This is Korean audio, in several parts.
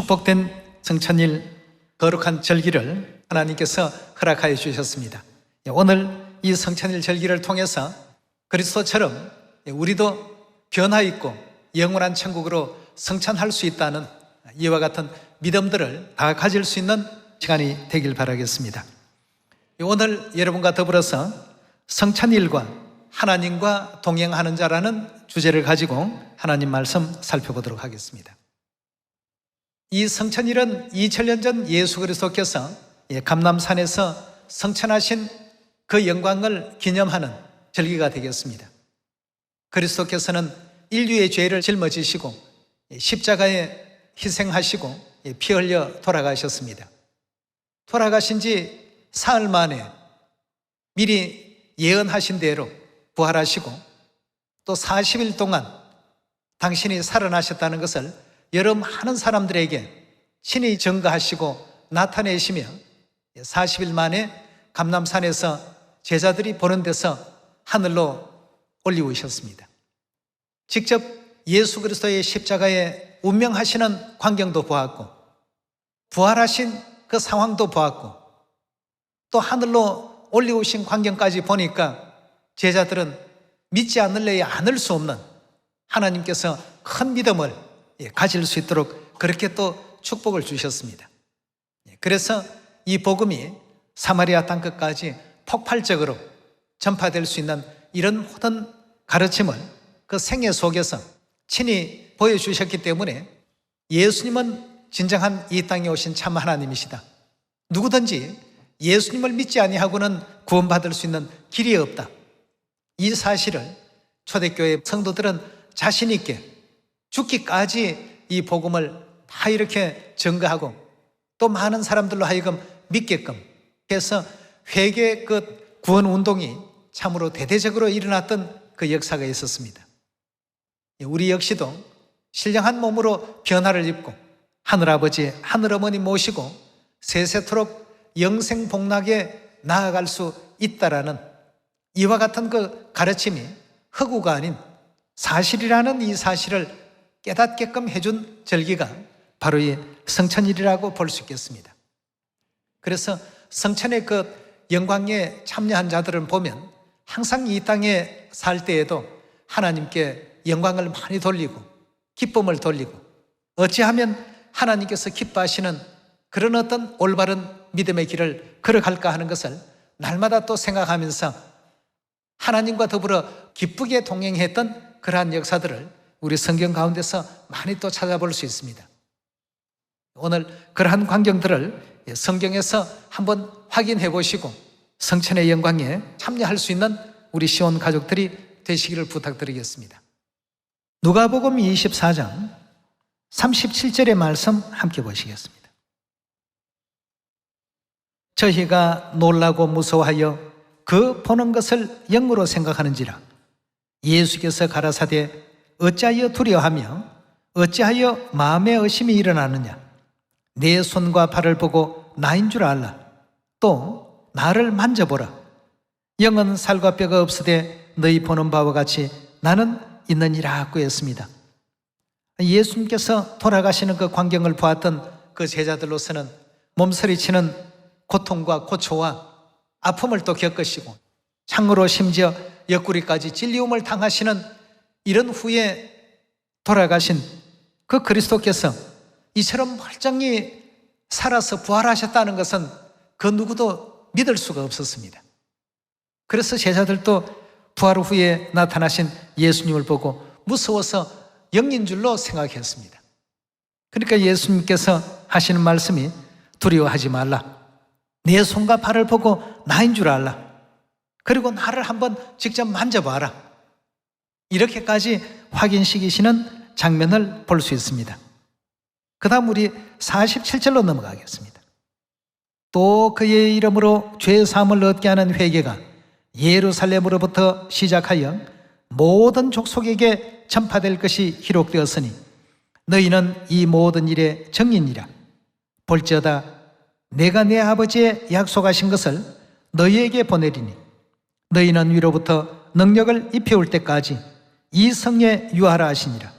축복된 성찬일 거룩한 절기를 하나님께서 허락하여 주셨습니다. 오늘 이 성찬일 절기를 통해서 그리스도처럼 우리도 변화 있고 영원한 천국으로 성찬할 수 있다는 이와 같은 믿음들을 다 가질 수 있는 시간이 되길 바라겠습니다. 오늘 여러분과 더불어서 성찬일과 하나님과 동행하는 자라는 주제를 가지고 하나님 말씀 살펴보도록 하겠습니다. 이 성찬일은 2000년 전 예수 그리스도께서 감람산에서 성찬하신 그 영광을 기념하는 절기가 되겠습니다. 그리스도께서는 인류의 죄를 짊어지시고 십자가에 희생하시고 피 흘려 돌아가셨습니다. 돌아가신 지 사흘 만에 미리 예언하신 대로 부활하시고 또 40일 동안 당신이 살아나셨다는 것을 여러 많은 사람들에게 친히 증거하시고 나타내시며 40일 만에 감람산에서 제자들이 보는 데서 하늘로 올리우셨습니다. 직접 예수 그리스도의 십자가에 운명하시는 광경도 보았고 부활하신 그 상황도 보았고 또 하늘로 올리우신 광경까지 보니까 제자들은 믿지 않을래야 않을 수 없는 하나님께서 큰 믿음을 가질 수 있도록 그렇게 또 축복을 주셨습니다. 그래서 이 복음이 사마리아 땅끝까지 폭발적으로 전파될 수 있는 이런 모든 가르침을 그 생애 속에서 친히 보여주셨기 때문에 예수님은 진정한 이 땅에 오신 참 하나님이시다. 누구든지 예수님을 믿지 아니하고는 구원받을 수 있는 길이 없다. 이 사실을 초대교회 성도들은 자신 있게 죽기까지 이 복음을 다 이렇게 증거하고 또 많은 사람들로 하여금 믿게끔 해서 회개 그 구원 운동이 참으로 대대적으로 일어났던 그 역사가 있었습니다. 우리 역시도 신령한 몸으로 변화를 입고 하늘아버지, 하늘어머니 모시고 세세토록 영생복락에 나아갈 수 있다라는 이와 같은 그 가르침이 허구가 아닌 사실이라는 이 사실을 깨닫게끔 해준 절기가 바로 이 성찬일이라고 볼 수 있겠습니다. 그래서 성찬의 그 영광에 참여한 자들을 보면 항상 이 땅에 살 때에도 하나님께 영광을 많이 돌리고 기쁨을 돌리고 어찌하면 하나님께서 기뻐하시는 그런 어떤 올바른 믿음의 길을 걸어갈까 하는 것을 날마다 또 생각하면서 하나님과 더불어 기쁘게 동행했던 그러한 역사들을 우리 성경 가운데서 많이 또 찾아볼 수 있습니다. 오늘 그러한 광경들을 성경에서 한번 확인해 보시고 성찬의 영광에 참여할 수 있는 우리 시온 가족들이 되시기를 부탁드리겠습니다. 누가복음 24장 37절의 말씀 함께 보시겠습니다. 저희가 놀라고 무서워하여 그 보는 것을 영으로 생각하는지라 예수께서 가라사대 어찌하여 두려워하며 어찌하여 마음에 의심이 일어나느냐 내 손과 발을 보고 나인 줄 알라 또 나를 만져보라 영은 살과 뼈가 없으되 너희 보는 바와 같이 나는 있느니라 했습니다. 예수님께서 돌아가시는 그 광경을 보았던 그 제자들로서는 몸서리치는 고통과 고초와 아픔을 또 겪으시고 창으로 심지어 옆구리까지 찔리움을 당하시는 이런 후에 돌아가신 그 그리스도께서 이처럼 멀쩡히 살아서 부활하셨다는 것은 그 누구도 믿을 수가 없었습니다. 그래서 제자들도 부활 후에 나타나신 예수님을 보고 무서워서 영인 줄로 생각했습니다. 그러니까 예수님께서 하시는 말씀이 두려워하지 말라. 내 손과 발을 보고 나인 줄 알라. 그리고 나를 한번 직접 만져봐라. 이렇게까지 확인시키시는 장면을 볼 수 있습니다. 그 다음 우리 47절로 넘어가겠습니다. 또 그의 이름으로 죄 사함을 얻게 하는 회개가 예루살렘으로부터 시작하여 모든 족속에게 전파될 것이 기록되었으니 너희는 이 모든 일의 증인이라. 볼지어다 내가 내 아버지의 약속하신 것을 너희에게 보내리니 너희는 위로부터 능력을 입혀올 때까지 이 성에 유하라 하시니라.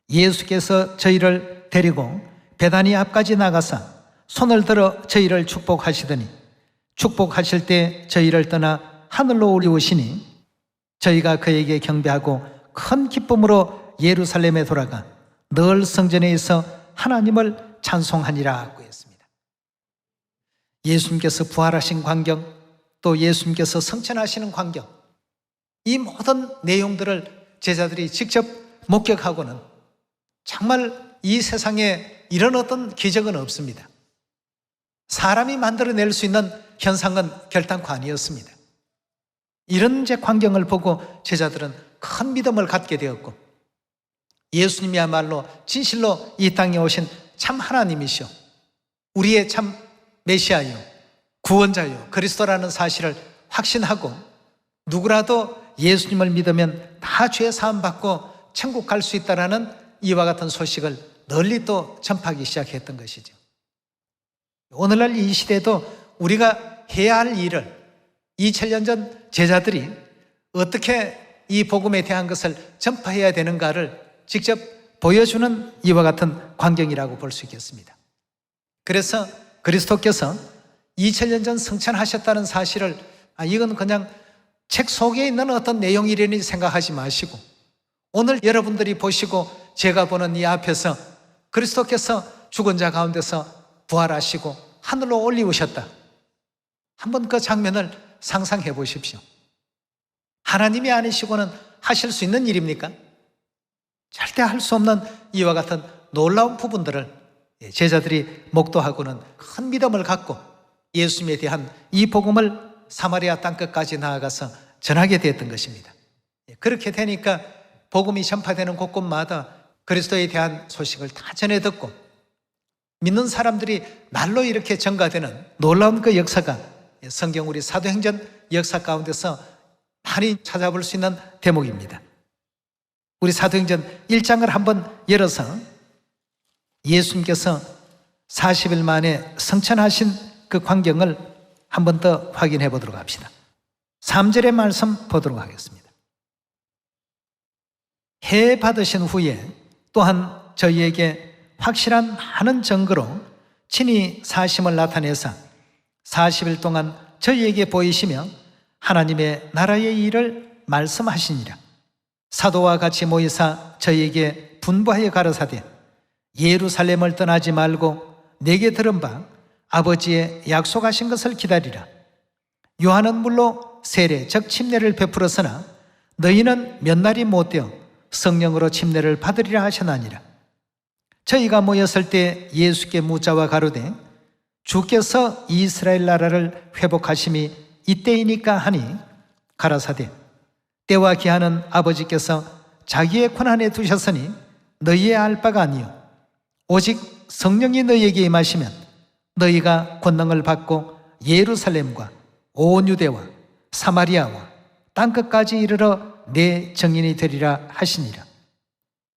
예수께서 저희를 데리고 베다니 앞까지 나가사 손을 들어 저희를 축복하시더니 축복하실 때 저희를 떠나 하늘로 올리우시니 저희가 그에게 경배하고 큰 기쁨으로 예루살렘에 돌아가 늘 성전에 있어 하나님을 찬송하니라 했습니다. 예수님께서 부활하신 광경, 또 예수님께서 성천하시는 광경, 이 모든 내용들을 제자들이 직접 목격하고는 정말 이 세상에 이런 어떤 기적은 없습니다. 사람이 만들어낼 수 있는 현상은 결단코 아니었습니다. 이런 광경을 보고 제자들은 큰 믿음을 갖게 되었고, 예수님이야말로 진실로 이 땅에 오신 참 하나님이시오, 우리의 참 메시아요, 구원자요, 그리스도라는 사실을 확신하고 누구라도 예수님을 믿으면 다 죄 사함 받고 천국 갈 수 있다라는 이와 같은 소식을 널리 또 전파하기 시작했던 것이죠. 오늘날 이 시대도 우리가 해야 할 일을 2000년 전 제자들이 어떻게 이 복음에 대한 것을 전파해야 되는가를 직접 보여주는 이와 같은 광경이라고 볼 수 있겠습니다. 그래서 그리스도께서 2000년 전 승천하셨다는 사실을 이건 그냥 책 속에 있는 어떤 내용이라니 생각하지 마시고, 오늘 여러분들이 보시고 제가 보는 이 앞에서 그리스도께서 죽은 자 가운데서 부활하시고 하늘로 올리우셨다, 한번 그 장면을 상상해 보십시오. 하나님이 아니시고는 하실 수 있는 일입니까? 절대 할 수 없는 이와 같은 놀라운 부분들을 제자들이 목도하고는 큰 믿음을 갖고 예수님에 대한 이 복음을 사마리아 땅끝까지 나아가서 전하게 되었던 것입니다. 그렇게 되니까 복음이 전파되는 곳곳마다 그리스도에 대한 소식을 다 전해 듣고 믿는 사람들이 날로 이렇게 증가되는 놀라운 그 역사가 성경 우리 사도행전 역사 가운데서 많이 찾아볼 수 있는 대목입니다. 우리 사도행전 1장을 한번 열어서 예수님께서 40일 만에 성천하신 그 광경을 한번 더 확인해 보도록 합시다. 3절의 말씀 보도록 하겠습니다. 해 받으신 후에 또한 저희에게 확실한 많은 증거로 친히 사심을 나타내사 40일 동안 저희에게 보이시며 하나님의 나라의 일을 말씀하시니라. 사도와 같이 모이사 저희에게 분부하여 가라사대 예루살렘을 떠나지 말고 내게 들은 바 아버지의 약속하신 것을 기다리라. 요한은 물로 세례 즉 침례를 베풀었으나 너희는 몇 날이 못되어 성령으로 침례를 받으리라 하셨나니라. 저희가 모였을 때 예수께 묻자와 가로되 주께서 이스라엘 나라를 회복하심이 이때이니까 하니 가라사대 때와 기한은 아버지께서 자기의 권한에 두셨으니 너희의 알 바가 아니요 오직 성령이 너희에게 임하시면 너희가 권능을 받고 예루살렘과 온 유대와 사마리아와 땅끝까지 이르러 내 증인이 되리라 하시니라.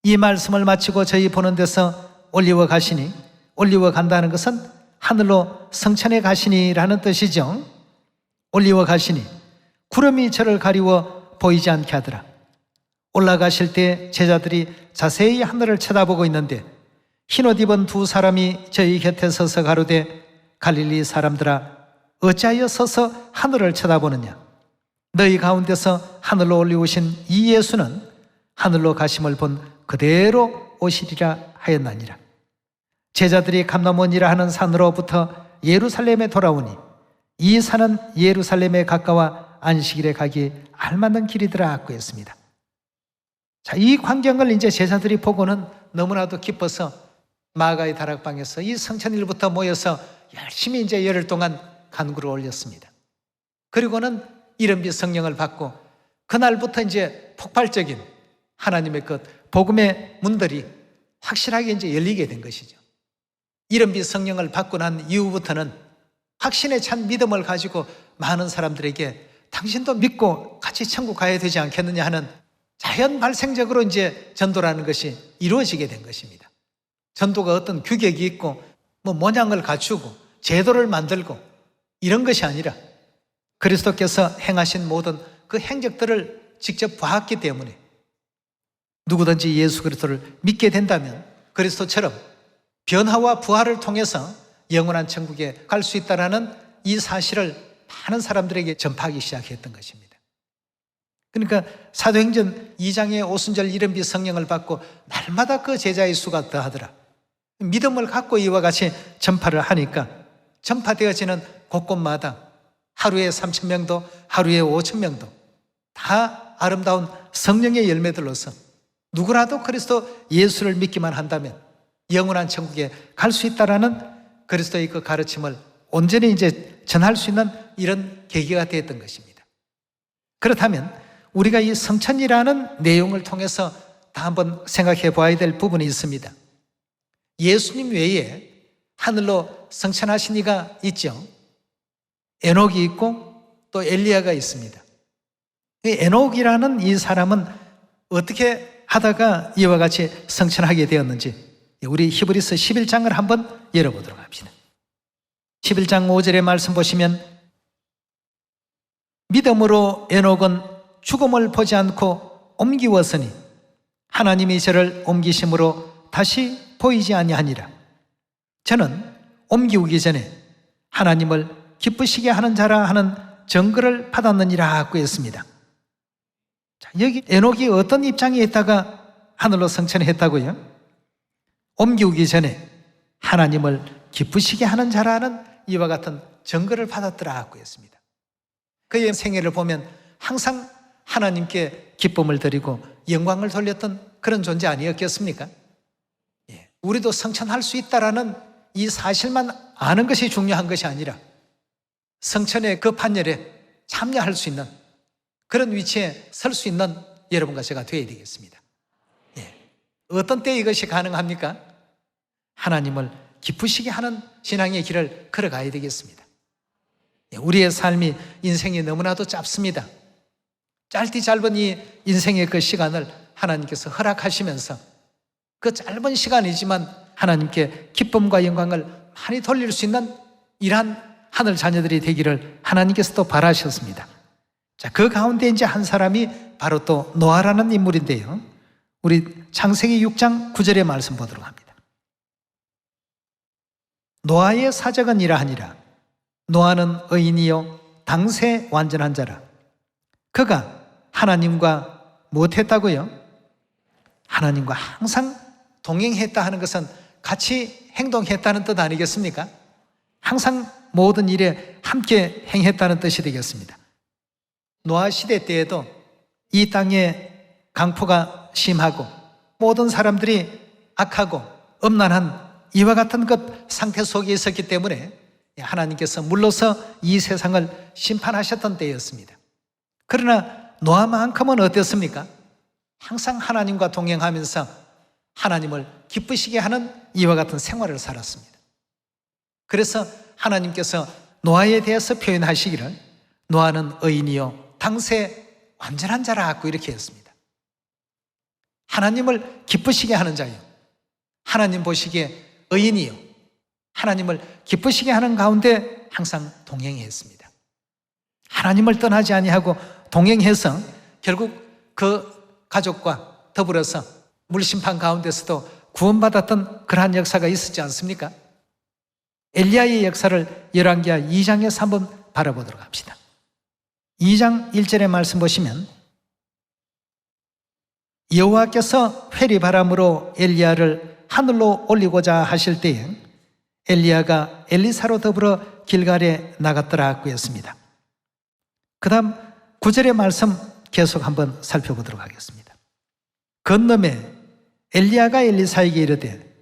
이 말씀을 마치고 저희 보는 데서 올리워 가시니, 올리워 간다는 것은 하늘로 성천에 가시니라는 뜻이죠. 올리워 가시니 구름이 저를 가리워 보이지 않게 하더라. 올라가실 때 제자들이 자세히 하늘을 쳐다보고 있는데 흰옷 입은 두 사람이 저희 곁에 서서 가로되 갈릴리 사람들아 어찌하여 서서 하늘을 쳐다보느냐. 너희 가운데서 하늘로 올리우신 이 예수는 하늘로 가심을 본 그대로 오시리라 하였나니라. 제자들이 감람원이라 하는 산으로부터 예루살렘에 돌아오니 이 산은 예루살렘에 가까워 안식일에 가기 알맞는 길이더라 하고 했습니다. 자, 이 광경을 이제 제자들이 보고는 너무나도 기뻐서 마가의 다락방에서 이 성천일부터 모여서 열심히 이제 열흘 동안 간구를 올렸습니다. 그리고는 이른빛 성령을 받고 그날부터 이제 폭발적인 하나님의 것 복음의 문들이 확실하게 이제 열리게 된 것이죠. 이른빛 성령을 받고 난 이후부터는 확신에 찬 믿음을 가지고 많은 사람들에게 당신도 믿고 같이 천국 가야 되지 않겠느냐 하는 자연 발생적으로 이제 전도라는 것이 이루어지게 된 것입니다. 전도가 어떤 규격이 있고 모양을 갖추고 제도를 만들고 이런 것이 아니라 그리스도께서 행하신 모든 그 행적들을 직접 보았기 때문에 누구든지 예수 그리스도를 믿게 된다면 그리스도처럼 변화와 부활을 통해서 영원한 천국에 갈 수 있다는 이 사실을 많은 사람들에게 전파하기 시작했던 것입니다. 그러니까 사도행전 2장의 오순절 이른비 성령을 받고 날마다 그 제자의 수가 더하더라. 믿음을 갖고 이와 같이 전파를 하니까 전파되어지는 곳곳마다 하루에 3,000명도 하루에 5,000명도 다 아름다운 성령의 열매들로서 누구라도 그리스도 예수를 믿기만 한다면 영원한 천국에 갈 수 있다라는 그리스도의 그 가르침을 온전히 이제 전할 수 있는 이런 계기가 되었던 것입니다. 그렇다면 우리가 이 성천이라는 내용을 통해서 다 한번 생각해 봐야 될 부분이 있습니다. 예수님 외에 하늘로 성천하신 이가 있죠. 에녹이 있고 또 엘리야가 있습니다. 에녹이라는 이 사람은 어떻게 하다가 이와 같이 성천하게 되었는지 우리 히브리서 11장을 한번 열어보도록 합시다. 11장 5절의 말씀 보시면 믿음으로 에녹은 죽음을 보지 않고 옮기웠으니 하나님이 저를 옮기심으로 다시 보이지 아니하니라. 저는 옮기우기 전에 하나님을 기쁘시게 하는 자라 하는 증거를 받았느니라 하고 했습니다. 자, 여기 에녹이 어떤 입장에 있다가 하늘로 성천했다고요? 옮기우기 전에 하나님을 기쁘시게 하는 자라는 이와 같은 증거를 받았더라 하고 했습니다. 그의 생애를 보면 항상 하나님께 기쁨을 드리고 영광을 돌렸던 그런 존재 아니었겠습니까? 우리도 성천할 수 있다라는 이 사실만 아는 것이 중요한 것이 아니라 성천의 그 판결에 참여할 수 있는 그런 위치에 설 수 있는 여러분과 제가 되어야 되겠습니다. 어떤 때 이것이 가능합니까? 하나님을 기쁘시게 하는 신앙의 길을 걸어가야 되겠습니다. 우리의 삶이 인생이 너무나도 짧습니다. 짧디 짧은 이 인생의 그 시간을 하나님께서 허락하시면서 그 짧은 시간이지만 하나님께 기쁨과 영광을 많이 돌릴 수 있는 이러한 하늘 자녀들이 되기를 하나님께서 또 바라셨습니다. 자, 그 가운데 이제 한 사람이 바로 또 노아라는 인물인데요. 우리 창세기 6장 9절의 말씀 보도록 합니다. 노아의 사적은 이러하니라. 노아는 의인이요 당세 완전한 자라. 그가 하나님과 무엇했다고요? 하나님과 항상 동행했다 하는 것은 같이 행동했다는 뜻 아니겠습니까? 항상 모든 일에 함께 행했다는 뜻이 되겠습니다. 노아 시대 때에도 이 땅에 강포가 심하고 모든 사람들이 악하고 음란한 이와 같은 것 상태 속에 있었기 때문에 하나님께서 물러서 이 세상을 심판하셨던 때였습니다. 그러나 노아만큼은 어땠습니까? 항상 하나님과 동행하면서 하나님을 기쁘시게 하는 이와 같은 생활을 살았습니다. 그래서 하나님께서 노아에 대해서 표현하시기를 노아는 의인이요 당세 완전한 자라 하고 이렇게 했습니다. 하나님을 기쁘시게 하는 자요, 하나님 보시기에 의인이요 하나님을 기쁘시게 하는 가운데 항상 동행했습니다. 하나님을 떠나지 아니하고 동행해서 결국 그 가족과 더불어서 물심판 가운데서도 구원받았던 그러한 역사가 있었지 않습니까? 엘리야의 역사를 열왕기하 2장에서 한번 바라보도록 합시다. 2장 1절의 말씀 보시면 여호와께서 회리바람으로 엘리야를 하늘로 올리고자 하실 때에 엘리야가 엘리사로 더불어 길갈에 나갔더라 하고 했습니다. 그 다음 9절의 말씀 계속 한번 살펴보도록 하겠습니다. 건너매 엘리야가 엘리사에게 이르되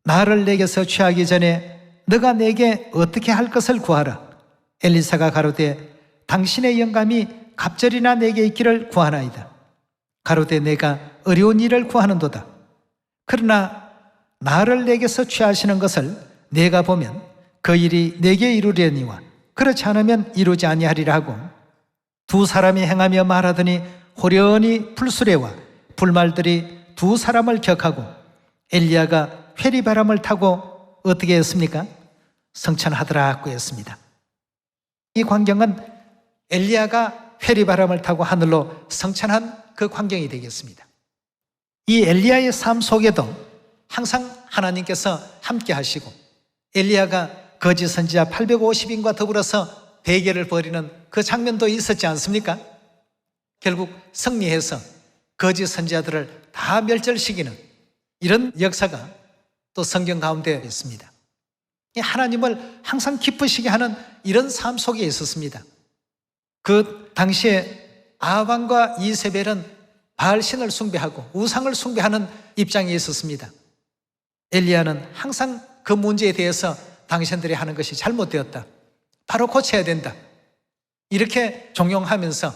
나를 내게서 취하기 전에 너가 내게 어떻게 할 것을 구하라. 엘리사가 가로되 당신의 영감이 갑절이나 내게 있기를 구하나이다. 가로되 내가 어려운 일을 구하는도다. 그러나 나를 내게서 취하시는 것을 내가 보면 그 일이 내게 이루려니와 그렇지 않으면 이루지 아니하리라 하고 두 사람이 행하며 말하더니 호련히 풀수레와 불말들이 두 사람을 격하고 엘리야가 회리바람을 타고 어떻게 했습니까? 성천하더라 하고 했습니다. 이 광경은 엘리야가 회리바람을 타고 하늘로 성천한 그 광경이 되겠습니다. 이 엘리야의 삶 속에도 항상 하나님께서 함께 하시고 엘리야가 거짓 선지자 850인과 더불어서 대결을 벌이는 그 장면도 있었지 않습니까? 결국 승리해서 거짓 선지자들을 다 멸절시키는 이런 역사가 또 성경 가운데 있습니다. 하나님을 항상 기쁘시게 하는 이런 삶 속에 있었습니다. 그 당시에 아합과 이세벨은 바알신을 숭배하고 우상을 숭배하는 입장에 있었습니다. 엘리야는 항상 그 문제에 대해서 당신들이 하는 것이 잘못되었다, 바로 고쳐야 된다, 이렇게 종용하면서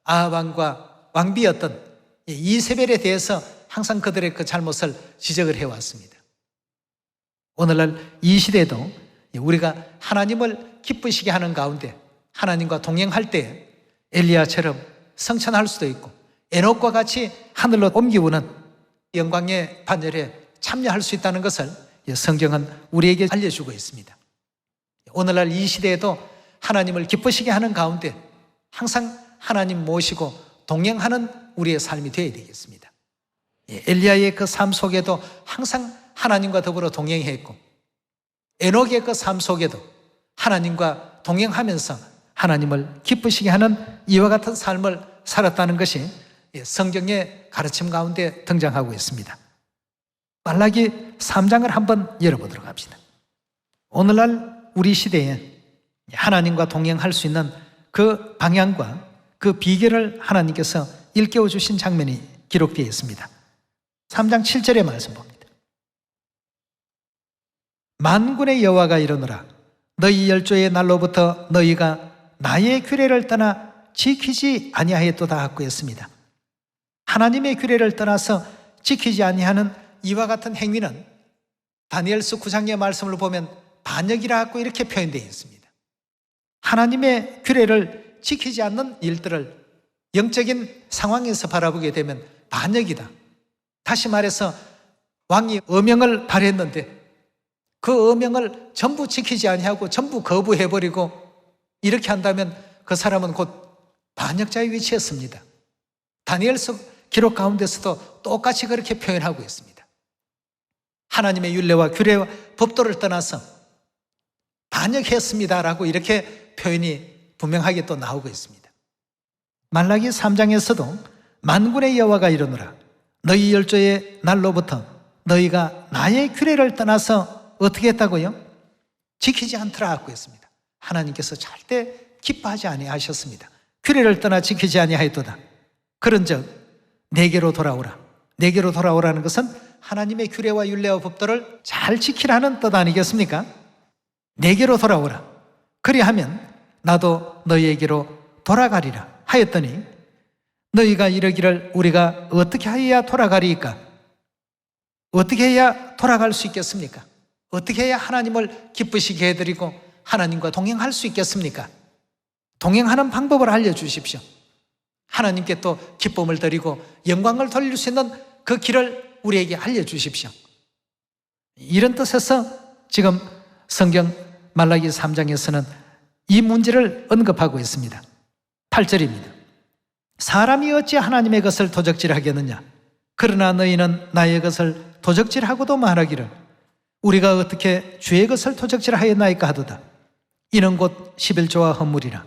아합 왕과 왕비였던 이세벨에 대해서 항상 그들의 그 잘못을 지적을 해왔습니다. 오늘날 이 시대에도 우리가 하나님을 기쁘시게 하는 가운데 하나님과 동행할 때 엘리야처럼 성천할 수도 있고 에녹과 같이 하늘로 옮기우는 영광의 반열에 참여할 수 있다는 것을 성경은 우리에게 알려주고 있습니다. 오늘날 이 시대에도 하나님을 기쁘시게 하는 가운데 항상 하나님 모시고 동행하는 우리의 삶이 되어야 되겠습니다. 엘리야의 그 삶 속에도 항상 하나님과 더불어 동행했고 에녹의 그 삶 속에도 하나님과 동행하면서 하나님을 기쁘시게 하는 이와 같은 삶을 살았다는 것이 성경의 가르침 가운데 등장하고 있습니다. 말라기 3장을 한번 열어보도록 합시다. 오늘날 우리 시대에 하나님과 동행할 수 있는 그 방향과 그 비결을 하나님께서 일깨워 주신 장면이 기록되어 있습니다. 3장 7절의 말씀 봅니다. 만군의 여호와가 이르노라 너희 열조의 날로부터 너희가 나의 규례를 떠나 지키지 아니하였도다 하고 했습니다. 하나님의 규례를 떠나서 지키지 아니하는 이와 같은 행위는 다니엘서 9장의 말씀을 보면 반역이라고 이렇게 표현되어 있습니다. 하나님의 규례를 지키지 않는 일들을 영적인 상황에서 바라보게 되면 반역이다. 다시 말해서 왕이 어명을 발했는데 그 어명을 전부 지키지 아니하고 전부 거부해버리고 이렇게 한다면 그 사람은 곧 반역자의 위치에 섭니다. 다니엘서 기록 가운데서도 똑같이 그렇게 표현하고 있습니다. 하나님의 율례와 규례와 법도를 떠나서 반역했습니다라고 이렇게 표현이 분명하게 또 나오고 있습니다. 말라기 3장에서도 만군의 여호와가 이르노라 너희 열조의 날로부터 너희가 나의 규례를 떠나서 어떻게 했다고요? 지키지 않더라 하고 했습니다. 하나님께서 절대 기뻐하지 아니하셨습니다. 규례를 떠나 지키지 아니하였도다. 그런즉 내게로 돌아오라. 내게로 돌아오라는 것은 하나님의 규례와 율례와 법도를 잘 지키라는 뜻 아니겠습니까? 내게로 돌아오라. 그리하면 나도 너희에게로 돌아가리라 하였더니 너희가 이르기를 우리가 어떻게 하여야 돌아가리이까? 어떻게 해야 돌아갈 수 있겠습니까? 어떻게 해야 하나님을 기쁘시게 해드리고 하나님과 동행할 수 있겠습니까? 동행하는 방법을 알려주십시오. 하나님께 또 기쁨을 드리고 영광을 돌릴 수 있는 그 길을 우리에게 알려주십시오. 이런 뜻에서 지금 성경 말라기 3장에서는 이 문제를 언급하고 있습니다. 8절입니다. 사람이 어찌 하나님의 것을 도적질하겠느냐? 그러나 너희는 나의 것을 도적질하고도 말하기를 우리가 어떻게 주의 것을 도적질하였나이까 하도다. 이는 곧 11조와 헌물이라.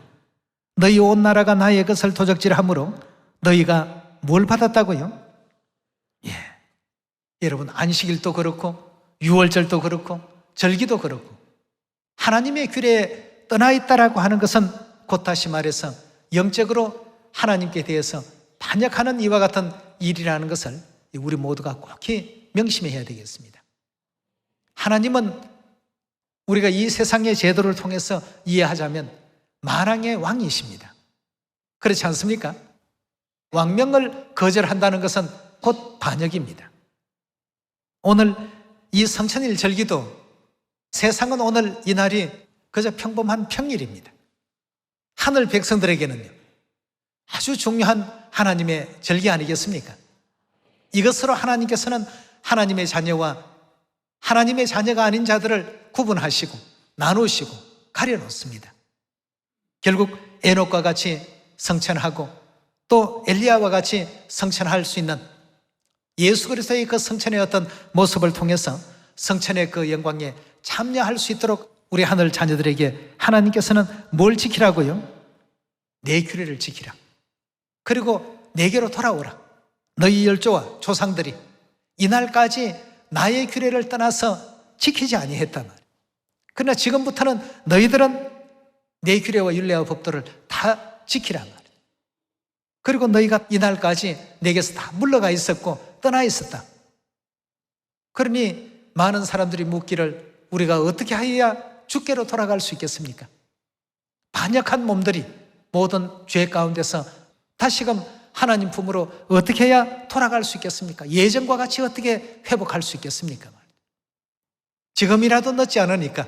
너희 온 나라가 나의 것을 도적질함으로 너희가 뭘 받았다고요? 여러분 안식일도 그렇고 유월절도 그렇고 절기도 그렇고 하나님의 규례에 떠나 있다라고 하는 것은 곧 다시 말해서 영적으로 하나님께 대해서 반역하는 이와 같은 일이라는 것을 우리 모두가 꼭 명심해야 되겠습니다. 하나님은 우리가 이 세상의 제도를 통해서 이해하자면 만왕의 왕이십니다. 그렇지 않습니까? 왕명을 거절한다는 것은 곧 반역입니다. 오늘 이 성천일 절기도 세상은 오늘 이 날이 그저 평범한 평일입니다. 하늘 백성들에게는요 아주 중요한 하나님의 절기 아니겠습니까? 이것으로 하나님께서는 하나님의 자녀와 하나님의 자녀가 아닌 자들을 구분하시고 나누시고 가려놓습니다. 결국 에녹과 같이 성천하고 또 엘리야와 같이 성천할 수 있는 예수 그리스도의 그 성천의 어떤 모습을 통해서 성천의 그 영광에 참여할 수 있도록 우리 하늘 자녀들에게 하나님께서는 뭘 지키라고요? 내 규례를 지키라. 그리고 내게로 돌아오라. 너희 열조와 조상들이 이날까지 나의 규례를 떠나서 지키지 아니했단 말이에요. 그러나 지금부터는 너희들은 내 규례와 율례와 법도를 다 지키란 말이에요. 그리고 너희가 이날까지 내게서 다 물러가 있었고 떠나 있었다. 그러니 많은 사람들이 묻기를 우리가 어떻게 하여야 주께로 돌아갈 수 있겠습니까? 반역한 몸들이 모든 죄 가운데서 다시금 하나님 품으로 어떻게 해야 돌아갈 수 있겠습니까? 예전과 같이 어떻게 회복할 수 있겠습니까? 지금이라도 늦지 않으니까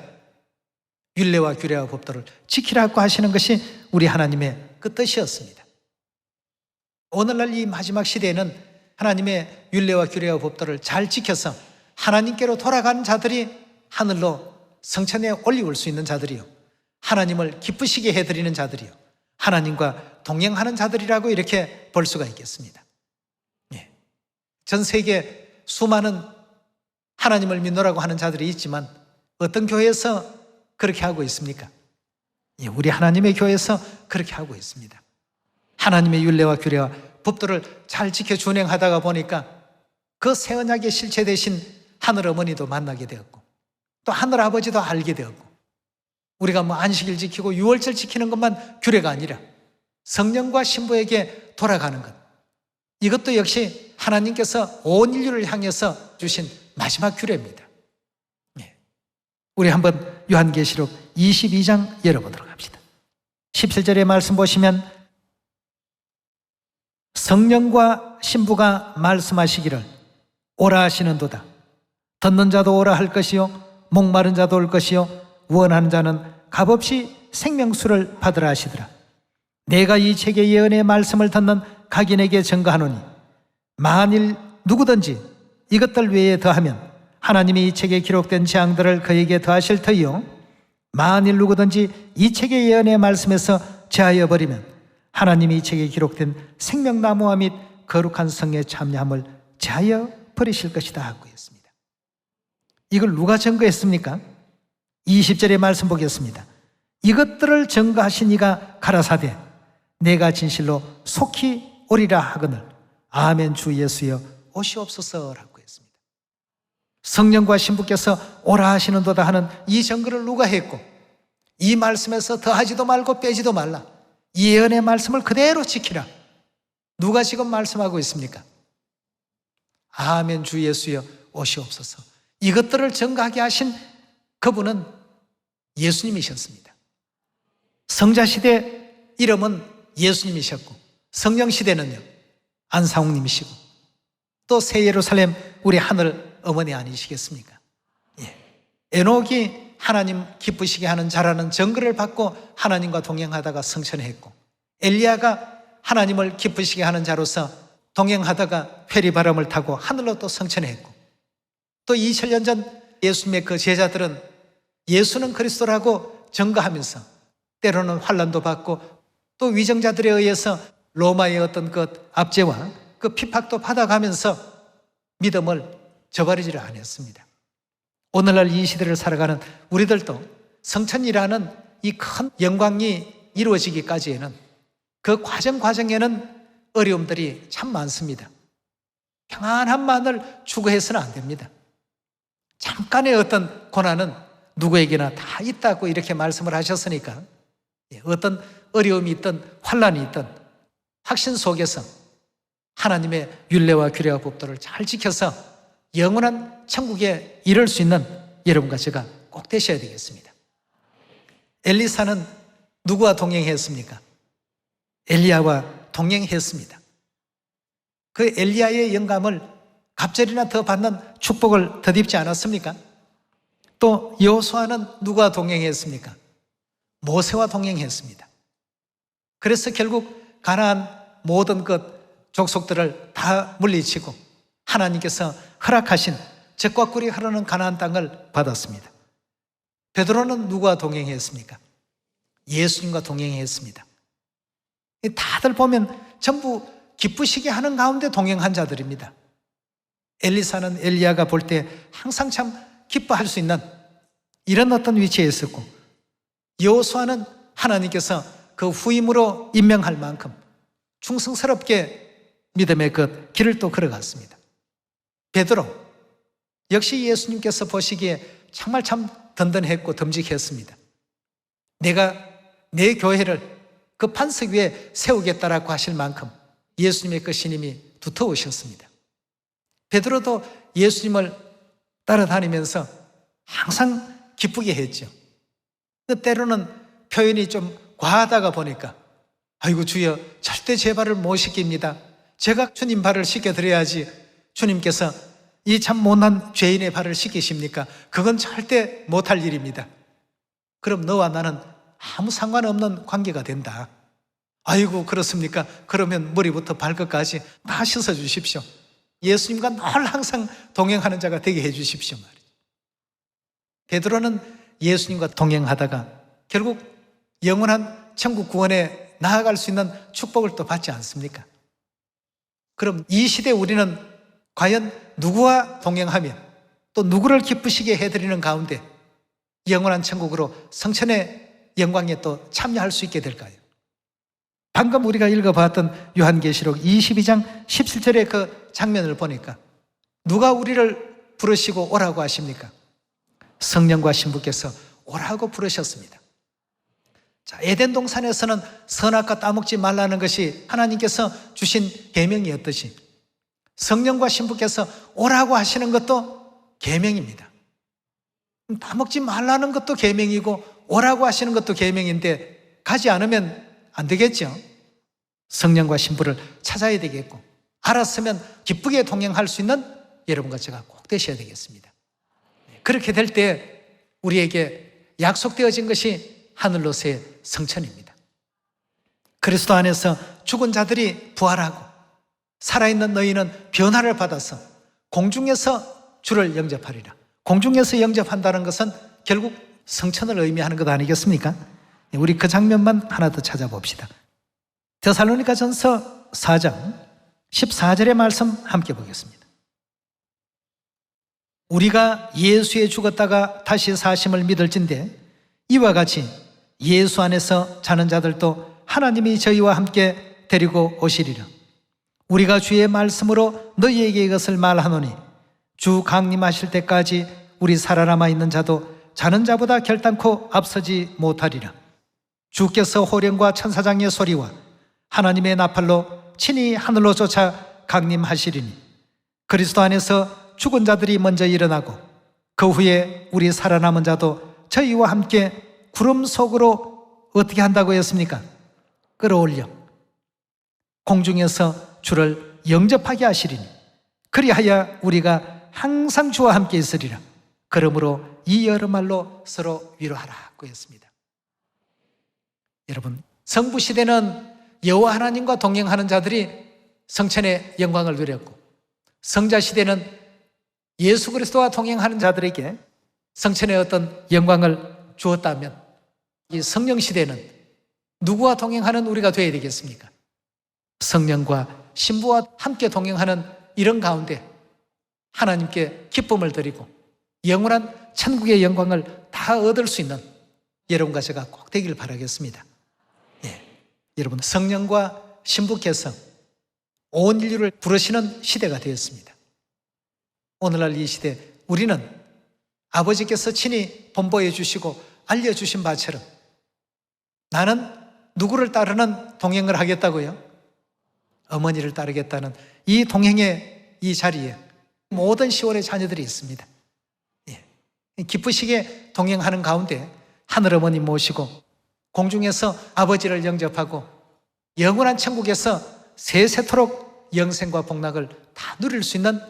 율례와 규례와 법도를 지키라고 하시는 것이 우리 하나님의 그 뜻이었습니다. 오늘날 이 마지막 시대에는 하나님의 율례와 규례와 법도를 잘 지켜서 하나님께로 돌아가는 자들이 하늘로 성천에 올리올 수 있는 자들이요, 하나님을 기쁘시게 해드리는 자들이요, 하나님과 동행하는 자들이라고 이렇게 볼 수가 있겠습니다. 전 세계 수많은 하나님을 믿노라고 하는 자들이 있지만 어떤 교회에서 그렇게 하고 있습니까? 우리 하나님의 교회에서 그렇게 하고 있습니다. 하나님의 율례와 규례와 법도를 잘 지켜 준행하다가 보니까 그 새 언약의 실체 대신 하늘 어머니도 만나게 되었고 또 하늘 아버지도 알게 되었고, 우리가 뭐 안식일 지키고 유월절 지키는 것만 규례가 아니라 성령과 신부에게 돌아가는 것, 이것도 역시 하나님께서 온 인류를 향해서 주신 마지막 규례입니다. 우리 한번 요한계시록 22장 열어보도록 합시다. 17절의 말씀 보시면 성령과 신부가 말씀하시기를 오라 하시는도다. 듣는 자도 오라 할 것이요 목마른 자도 올 것이요 원하는 자는 값없이 생명수를 받으라 하시더라. 내가 이 책의 예언의 말씀을 듣는 각인에게 증거하노니 만일 누구든지 이것들 외에 더하면 하나님이 이 책에 기록된 재앙들을 그에게 더하실 터이요 만일 누구든지 이 책의 예언의 말씀에서 제하여 버리면 하나님이 이 책에 기록된 생명나무와 및 거룩한 성에 참여함을 제하여 버리실 것이다 하고 했습니다. 이걸 누가 증거했습니까? 20절의 말씀 보겠습니다. 이것들을 증거하신 이가 가라사대 내가 진실로 속히 오리라 하거늘 아멘 주 예수여 오시옵소서라고 했습니다. 성령과 신부께서 오라 하시는도다 하는 이 증거를 누가 했고, 이 말씀에서 더하지도 말고 빼지도 말라, 이 예언의 말씀을 그대로 지키라, 누가 지금 말씀하고 있습니까? 아멘 주 예수여 오시옵소서. 이것들을 증거하게 하신 그분은 예수님이셨습니다. 성자시대 이름은 예수님이셨고 성령시대는요 안상홍님이시고 또 새 예루살렘 우리 하늘 어머니 아니시겠습니까? 에녹이 하나님 기쁘시게 하는 자라는 증거를 받고 하나님과 동행하다가 성천에 했고, 엘리야가 하나님을 기쁘시게 하는 자로서 동행하다가 회리바람을 타고 하늘로 또 성천에 했고, 또 2000년 전 예수님의 그 제자들은 예수는 그리스도라고 증거하면서 때로는 환난도 받고 또 위정자들에 의해서 로마의 어떤 그 압제와 그 핍박도 받아가면서 믿음을 저버리지를 않았습니다. 오늘날 이 시대를 살아가는 우리들도 성천이라는 이 큰 영광이 이루어지기까지에는 그 과정에는 어려움들이 참 많습니다. 평안함만을 추구해서는 안 됩니다. 잠깐의 어떤 고난은 누구에게나 다 있다고 이렇게 말씀을 하셨으니까 어떤 어려움이 있든 환난이 있든 확신 속에서 하나님의 율례와 규례와 법도를 잘 지켜서 영원한 천국에 이를 수 있는 여러분과 제가 꼭 되셔야 되겠습니다. 엘리사는 누구와 동행했습니까? 엘리야와 동행했습니다. 그 엘리야의 영감을 갑절이나 더 받는 축복을 덧입지 않았습니까? 또 여호수아는 누구와 동행했습니까? 모세와 동행했습니다. 그래서 결국 가나안 모든 것 족속들을 다 물리치고 하나님께서 허락하신 젖과 꿀이 흐르는 가나안 땅을 받았습니다. 베드로는 누구와 동행했습니까? 예수님과 동행했습니다. 다들 보면 전부 기쁘시게 하는 가운데 동행한 자들입니다. 엘리사는 엘리야가 볼 때 항상 참 기뻐할 수 있는 이런 어떤 위치에 있었고, 여호수아는 하나님께서 그 후임으로 임명할 만큼 충성스럽게 믿음의 그 길을 또 걸어갔습니다. 베드로 역시 예수님께서 보시기에 정말 참 든든했고 듬직했습니다. 내가 내 교회를 그 반석 위에 세우겠다라고 하실 만큼 예수님의 그 신임이 두터우셨습니다. 베드로도 예수님을 따라다니면서 항상 기쁘게 했죠. 때로는 표현이 좀 과하다가 보니까 아이고 주여, 절대 제 발을 못 씻깁니다. 제가 주님 발을 씻겨드려야지 주님께서 이 참 못난 죄인의 발을 씻기십니까? 그건 절대 못할 일입니다. 그럼 너와 나는 아무 상관없는 관계가 된다. 아이고 그렇습니까? 그러면 머리부터 발끝까지 다 씻어 주십시오. 예수님과 늘 항상 동행하는 자가 되게 해 주십시오 말이죠. 베드로는 예수님과 동행하다가 결국 영원한 천국 구원에 나아갈 수 있는 축복을 또 받지 않습니까? 그럼 이 시대 우리는 과연 누구와 동행하며 또 누구를 기쁘시게 해드리는 가운데 영원한 천국으로 성천의 영광에 또 참여할 수 있게 될까요? 방금 우리가 읽어봤던 요한계시록 22장 17절의 그 장면을 보니까 누가 우리를 부르시고 오라고 하십니까? 성령과 신부께서 오라고 부르셨습니다. 자, 에덴 동산에서는 선악과 따먹지 말라는 것이 하나님께서 주신 계명이었듯이 성령과 신부께서 오라고 하시는 것도 계명입니다. 따먹지 말라는 것도 계명이고 오라고 하시는 것도 계명인데 가지 않으면 안 되겠죠. 성령과 신부를 찾아야 되겠고, 알았으면 기쁘게 동행할 수 있는 여러분과 제가 꼭 되셔야 되겠습니다. 그렇게 될 때 우리에게 약속되어진 것이 하늘로서의 성천입니다. 그리스도 안에서 죽은 자들이 부활하고 살아있는 너희는 변화를 받아서 공중에서 주를 영접하리라. 공중에서 영접한다는 것은 결국 성천을 의미하는 것 아니겠습니까? 우리 그 장면만 하나 더 찾아봅시다. 데살로니가전서 4장 14절의 말씀 함께 보겠습니다. 우리가 예수에 죽었다가 다시 사심을 믿을진대 이와 같이 예수 안에서 자는 자들도 하나님이 저희와 함께 데리고 오시리라. 우리가 주의 말씀으로 너희에게 이것을 말하노니 주 강림하실 때까지 우리 살아남아 있는 자도 자는 자보다 결단코 앞서지 못하리라. 주께서 호령과 천사장의 소리와 하나님의 나팔로 친히 하늘로 쫓아 강림하시리니 그리스도 안에서 죽은 자들이 먼저 일어나고 그 후에 우리 살아남은 자도 저희와 함께 구름 속으로 어떻게 한다고 했습니까? 끌어올려 공중에서 주를 영접하게 하시리니 그리하여 우리가 항상 주와 함께 있으리라. 그러므로 이 여름말로 서로 위로하라고 했습니다. 여러분, 성부시대는 여호와 하나님과 동행하는 자들이 성천의 영광을 누렸고, 성자시대는 예수 그리스도와 동행하는 자들에게 성천의 어떤 영광을 주었다면, 이 성령시대는 누구와 동행하는 우리가 되어야 되겠습니까? 성령과 신부와 함께 동행하는 이런 가운데 하나님께 기쁨을 드리고 영원한 천국의 영광을 다 얻을 수 있는 여러분과 제가 꼭 되길 바라겠습니다. 여러분, 성령과 신부께서 온 인류를 부르시는 시대가 되었습니다. 오늘날 이 시대 우리는 아버지께서 친히 본보해 주시고 알려주신 바처럼 나는 누구를 따르는 동행을 하겠다고요? 어머니를 따르겠다는 이 동행의 이 자리에 모든 10월의 자녀들이 있습니다. 기쁘시게 동행하는 가운데 하늘어머니 모시고 공중에서 아버지를 영접하고 영원한 천국에서 세세토록 영생과 복락을 다 누릴 수 있는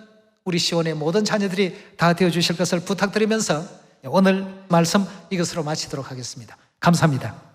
우리 시온의 모든 자녀들이 다 되어주실 것을 부탁드리면서 오늘 말씀 이것으로 마치도록 하겠습니다. 감사합니다.